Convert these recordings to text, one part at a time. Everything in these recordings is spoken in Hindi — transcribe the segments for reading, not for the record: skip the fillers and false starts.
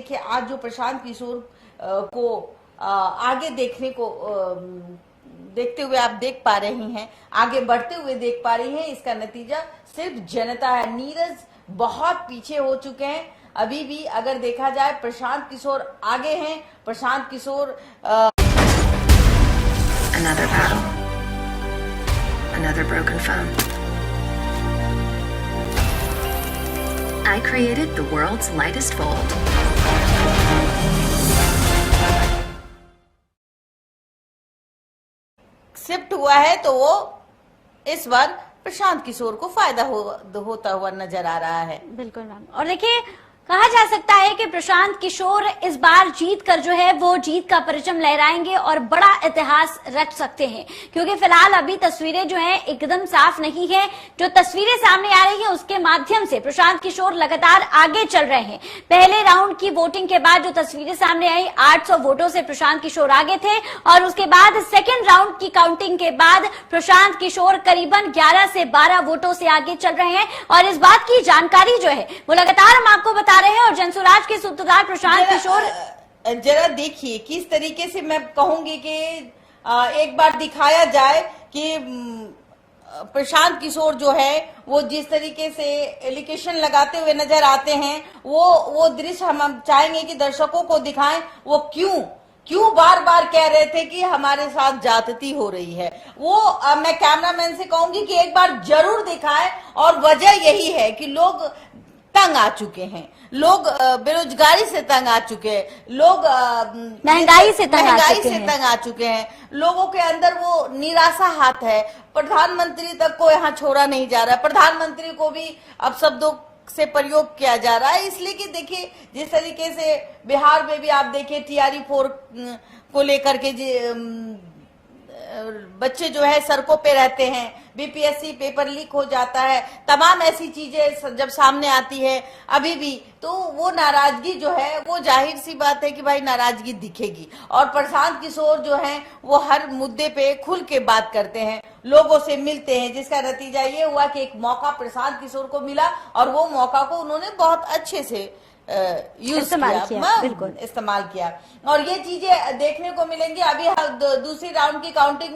देखिए आज जो प्रशांत किशोर को आगे देखते हुए आप देख पा रही हैं, आगे बढ़ते हुए देख पा रही हैं, इसका नतीजा सिर्फ जनता है। नीरज बहुत पीछे हो चुके हैं। अभी भी अगर देखा जाए प्रशांत किशोर आगे हैं। Prashant Kishor Another battle. Another broken phone. I created the world's lightest fold. Shift हुआ है तो वो इस बार प्रशांत किशोर को फायदा होता हुआ नजर आ रहा है। बिल्कुल मैम। और देखिए कहा जा सकता है कि प्रशांत किशोर इस बार जीत कर जो है वो जीत का परचम लहराएंगे और बड़ा इतिहास रच सकते हैं, क्योंकि फिलहाल अभी तस्वीरें जो हैं एकदम साफ नहीं है। जो तस्वीरें सामने आ रही हैं उसके माध्यम से प्रशांत किशोर लगातार आगे चल रहे हैं। पहले राउंड की वोटिंग के बाद जो तस्वीरें सामने आई 800 वोटों से प्रशांत किशोर आगे थे, और उसके बाद सेकेंड राउंड की काउंटिंग के बाद प्रशांत किशोर करीबन 11 से 12 वोटों से आगे चल रहे हैं। और इस बात की जानकारी जो है वो लगातार हम आपको बता रहे हैं। और जनसुराज के सूत्रधार प्रशांत किशोर, जरा देखिए किस तरीके से मैं कहूंगी कि एक बार दिखाया जाए कि प्रशांत किशोर जो है वो जिस तरीके से एलिगेशन लगाते हुए नजर आते हैं, वो दृश्य हम चाहेंगे कि दर्शकों को दिखाएं। वो क्यों बार बार कह रहे थे कि हमारे साथ ज्यादती हो रही है, वो मैं कैमरामैन से कहूंगी कि एक बार जरूर दिखाएं। और वजह यही है कि लोग तंग आ चुके हैं, लोग बेरोजगारी से तंग आ चुके हैं, लोग महंगाई से तंग आ चुके हैं। लोगों के अंदर वो निराशा हाथ है। प्रधानमंत्री तक को यहाँ छोड़ा नहीं जा रहा है। प्रधानमंत्री को भी अब शब्दों से प्रयोग किया जा रहा है, इसलिए कि देखिए जिस तरीके से बिहार में भी आप देखिए TRE 4 को लेकर के बच्चे जो है सड़कों पे रहते हैं, BPSC पेपर लीक हो जाता है, तमाम ऐसी चीजें जब सामने आती है अभी भी, तो वो नाराजगी जो है वो जाहिर सी बात है कि भाई नाराजगी दिखेगी। और प्रशांत किशोर जो हैं वो हर मुद्दे पे खुल के बात करते हैं, लोगों से मिलते हैं, जिसका नतीजा ये हुआ कि एक मौका प्रशांत किशोर को मिला और वो मौका को उन्होंने बहुत अच्छे से इस्तेमाल किया। और ये चीजें देखने को मिलेंगी। अभी दूसरी राउंड की काउंटिंग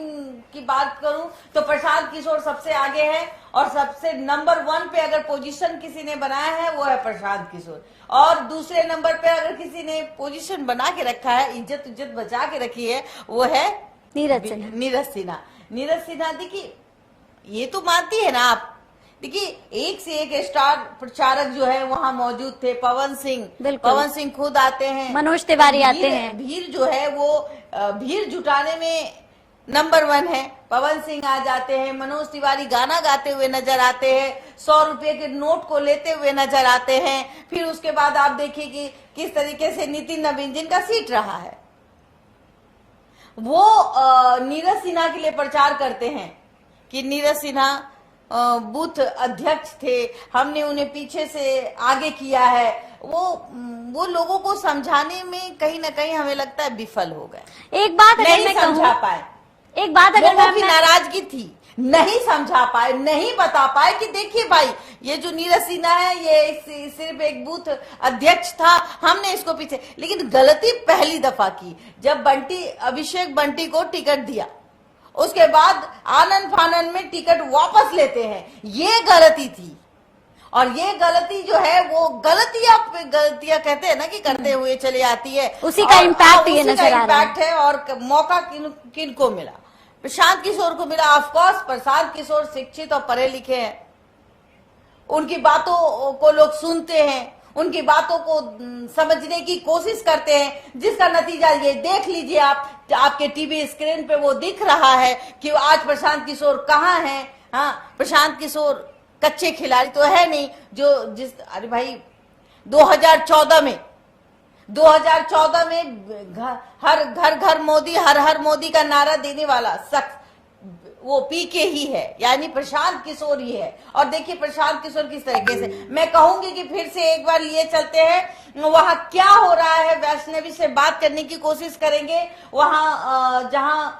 की बात करूं तो प्रशांत किशोर सबसे आगे है, और सबसे नंबर 1 पे अगर पोजीशन किसी ने बनाया है वो है प्रशांत किशोर। और दूसरे नंबर पे अगर किसी ने पोजीशन बना के रखा है, इज्जत बचा के रखी है, वो है नीरज सिन्हा। देखिए ये तो मानती है ना आप, देखिए एक से एक स्टार प्रचारक जो है वहां मौजूद थे। पवन सिंह खुद आते हैं, मनोज तिवारी आते हैं। भीड़ जो है वो भीड़ जुटाने में नंबर 1 है। पवन सिंह आ जाते हैं, मनोज तिवारी गाना गाते हुए नजर आते हैं, 100 रुपए के नोट को लेते हुए नजर आते हैं। फिर उसके बाद आप देखिए कि किस तरीके से नितिन नवीन जिनका सीट रहा है वो नीरज सिन्हा के लिए प्रचार करते हैं कि नीरज सिन्हा बूथ अध्यक्ष थे, हमने उन्हें पीछे से आगे किया है। वो लोगों को समझाने में कहीं ना कहीं हमें लगता है विफल हो गए। एक बात अगर नहीं समझा पाए, एक बात अगर लोगों की नाराजगी थी, नहीं समझा पाए, नहीं बता पाए कि देखिए भाई ये जो नीरज सिन्हा है ये सिर्फ एक बूथ अध्यक्ष था, हमने इसको पीछे। लेकिन गलती पहली दफा की जब अभिषेक बंटी को टिकट दिया, उसके बाद आनन फानन में टिकट वापस लेते हैं, ये गलती थी। और ये गलती जो है वो गलतियां कहते हैं ना कि करते हुए चली आती है, उसी का इम्पैक्ट ये नजर आ रहा है। और मौका किन को मिला? प्रशांत किशोर को मिला। ऑफ कोर्स प्रशांत किशोर शिक्षित और पढ़े लिखे हैं, उनकी बातों को लोग सुनते हैं, उनकी बातों को समझने की कोशिश करते हैं, जिसका नतीजा ये देख लीजिए आप, आपके टीवी स्क्रीन पे वो दिख रहा है कि आज प्रशांत किशोर कहाँ हैं। हाँ, प्रशांत किशोर कच्चे खिलाड़ी तो है नहीं अरे भाई 2014 में हर घर मोदी, हर मोदी का नारा देने वाला शख्स वो पीके ही है, यानी प्रशांत किशोर ही है। और देखिए प्रशांत किशोर किस तरीके से, मैं कहूंगी कि फिर से एक बार लिए चलते हैं वहां क्या हो रहा है, वैष्णवी से बात करने की कोशिश करेंगे, वहां जहां